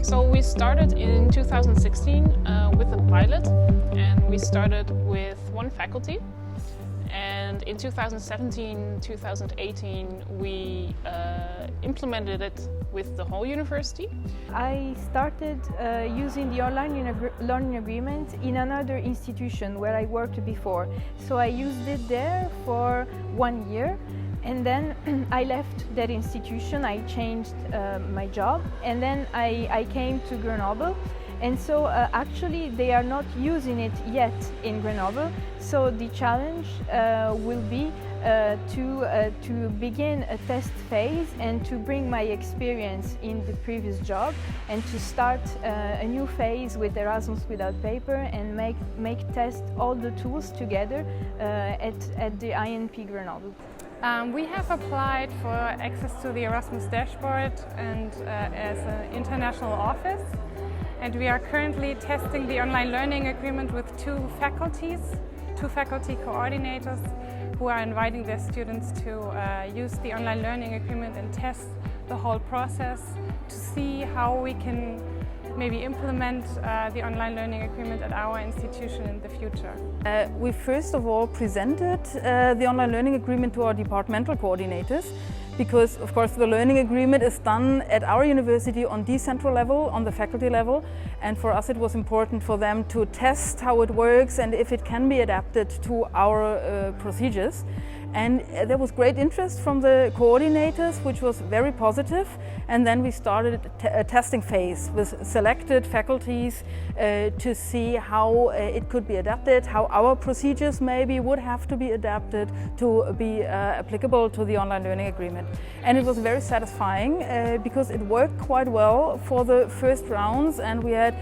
So we started in 2016 with a pilot, and we started with one faculty. And in 2017-2018 we implemented it with the whole university. I started using the online learning agreement in another institution where I worked before. So I used it there for 1 year, and then I left that institution. I changed my job, and then I came to Grenoble. And so actually they are not using it yet in Grenoble. So the challenge will be to begin a test phase and to bring my experience in the previous job and to start a new phase with Erasmus Without Paper and test all the tools together at the INP Grenoble. We have applied for access to the Erasmus dashboard and as an international office. And we are currently testing the online learning agreement with two faculty coordinators who are inviting their students to use the online learning agreement and test the whole process to see how we can maybe implement the online learning agreement at our institution in the future. We first of all presented the online learning agreement to our departmental coordinators, because of course the learning agreement is done at our university on decentral level, on the faculty level, and for us it was important for them to test how it works and if it can be adapted to our procedures. And there was great interest from the coordinators, which was very positive. And then we started a testing phase with selected faculties to see how it could be adapted, how our procedures maybe would have to be adapted to be applicable to the online learning agreement. And it was very satisfying because it worked quite well for the first rounds, and we had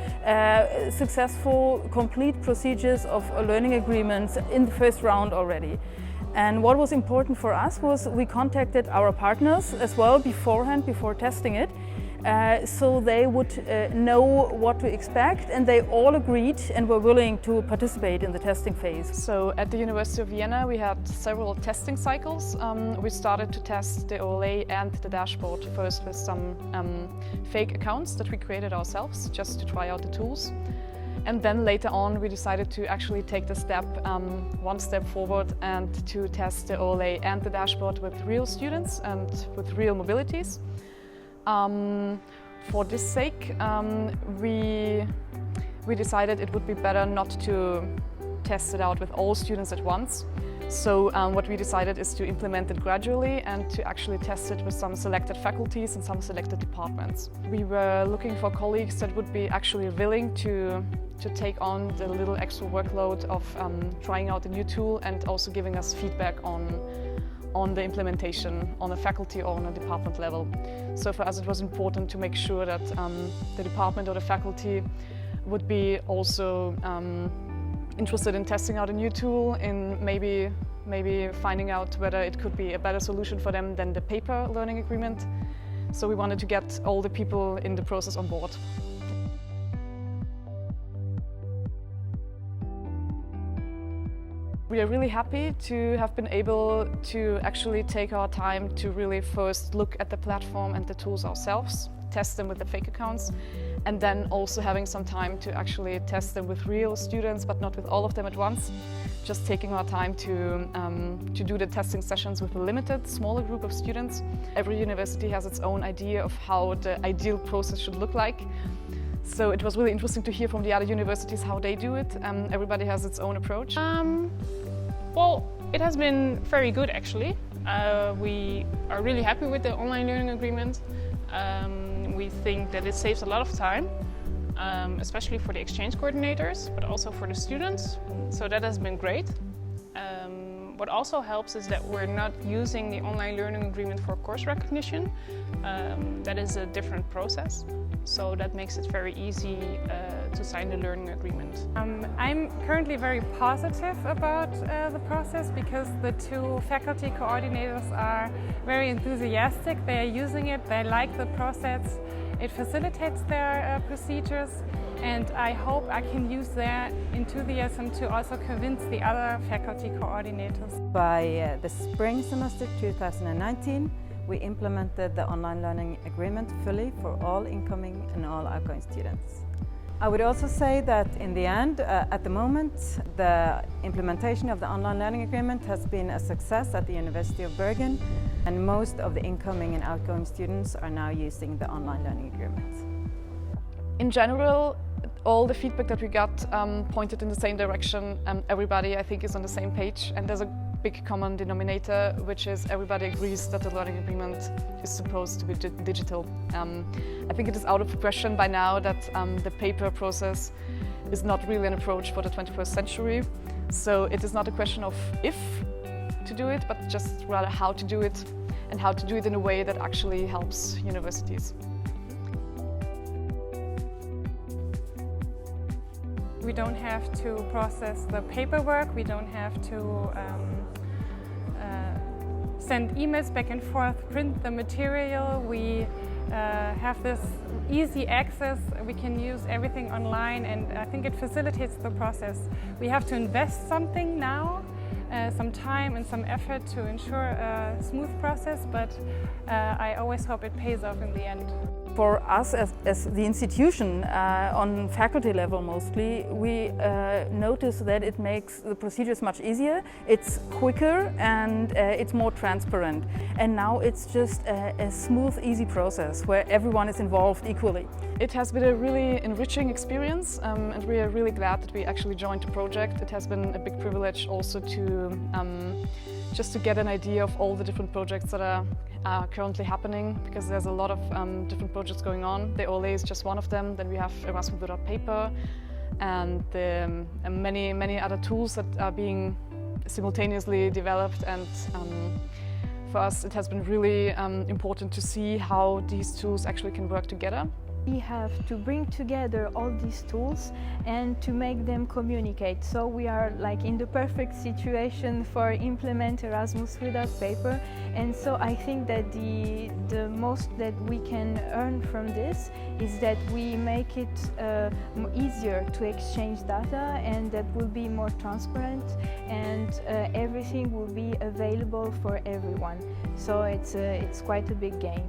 successful complete procedures of learning agreements in the first round already. And what was important for us was we contacted our partners as well beforehand, before testing it, so they would know what to expect, and they all agreed and were willing to participate in the testing phase. So at the University of Vienna we had several testing cycles. We started to test the OLA and the dashboard first with some fake accounts that we created ourselves just to try out the tools. And then later on we decided to actually take the step, one step forward, and to test the OLA and the dashboard with real students and with real mobilities. For this sake, we decided it would be better not to test it out with all students at once. So what we decided is to implement it gradually and to actually test it with some selected faculties and some selected departments. We were looking for colleagues that would be actually willing to take on the little extra workload of trying out a new tool and also giving us feedback on the implementation on a faculty or on a department level. So for us it was important to make sure that the department or the faculty would be also interested in testing out a new tool, in maybe finding out whether it could be a better solution for them than the paper learning agreement. So we wanted to get all the people in the process on board. We are really happy to have been able to actually take our time to really first look at the platform and the tools ourselves, test them with the fake accounts, and then also having some time to actually test them with real students, but not with all of them at once. Just taking our time to do the testing sessions with a limited, smaller group of students. Every university has its own idea of how the ideal process should look like. So it was really interesting to hear from the other universities how they do it. Everybody has its own approach. Well, it has been very good actually. We are really happy with the online learning agreement. We think that it saves a lot of time, especially for the exchange coordinators, but also for the students. So that has been great. What also helps is that we're not using the online learning agreement for course recognition. That is a different process. So that makes it very easy to sign the learning agreement. I'm currently very positive about the process because the two faculty coordinators are very enthusiastic. They are using it, they like the process, It facilitates their procedures, and I hope I can use their enthusiasm to also convince the other faculty coordinators. By the spring semester 2019, we implemented the online learning agreement fully for all incoming and all outgoing students. I would also say that in the end, at the moment, the implementation of the online learning agreement has been a success at the University of Bergen, and most of the incoming and outgoing students are now using the online learning agreement. In general, all the feedback that we got pointed in the same direction. Everybody, I think, is on the same page, and there's a big common denominator, which is everybody agrees that the learning agreement is supposed to be digital. I think it is out of question by now that the paper process is not really an approach for the 21st century. So it is not a question of if to do it, but just rather how to do it, and how to do it in a way that actually helps universities. We don't have to process the paperwork, we don't have to send emails back and forth, print the material. We have this easy access, we can use everything online, and I think it facilitates the process. We have to invest something now, some time and some effort to ensure a smooth process, but I always hope it pays off in the end. For us as the institution, on faculty level mostly, we notice that it makes the procedures much easier, it's quicker, and it's more transparent. And now it's just a smooth, easy process where everyone is involved equally. It has been a really enriching experience, and we are really glad that we actually joined the project. It has been a big privilege also to just to get an idea of all the different projects that are currently happening, because there's a lot of different projects going on. The OLA is just one of them. Then we have Erasmus Without Paper, and many other tools that are being simultaneously developed. And for us, it has been really important to see how these tools actually can work together. We have to bring together all these tools and to make them communicate. So we are like in the perfect situation for implement Erasmus Without Paper. And so I think that the most that we can earn from this is that we make it easier to exchange data, and that will be more transparent, and everything will be available for everyone. So it's quite a big gain.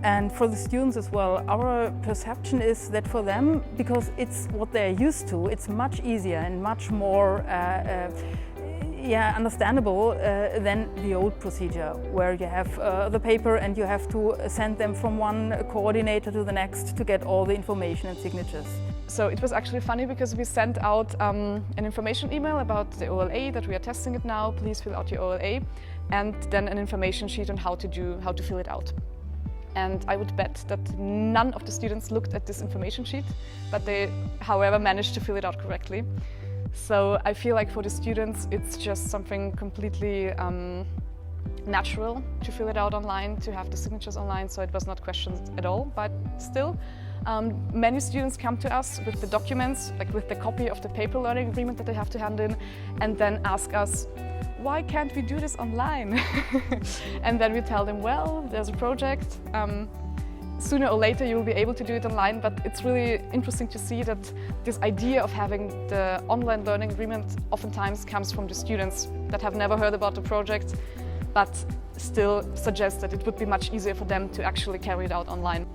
And for the students as well, our perception is that for them, because it's what they're used to, it's much easier and much more understandable than the old procedure, where you have the paper and you have to send them from one coordinator to the next to get all the information and signatures. So it was actually funny because we sent out an information email about the OLA, that we are testing it now, please fill out your OLA, and then an information sheet on how to fill it out. And I would bet that none of the students looked at this information sheet, but they, however, managed to fill it out correctly. So I feel like for the students, it's just something completely natural to fill it out online, to have the signatures online, so it was not questioned at all. But still, many students come to us with the documents, like with the copy of the paper learning agreement that they have to hand in, and then ask us, why can't we do this online? And then we tell them, well, there's a project. Sooner or later you will be able to do it online, but it's really interesting to see that this idea of having the online learning agreement oftentimes comes from the students that have never heard about the project, but still suggest that it would be much easier for them to actually carry it out online.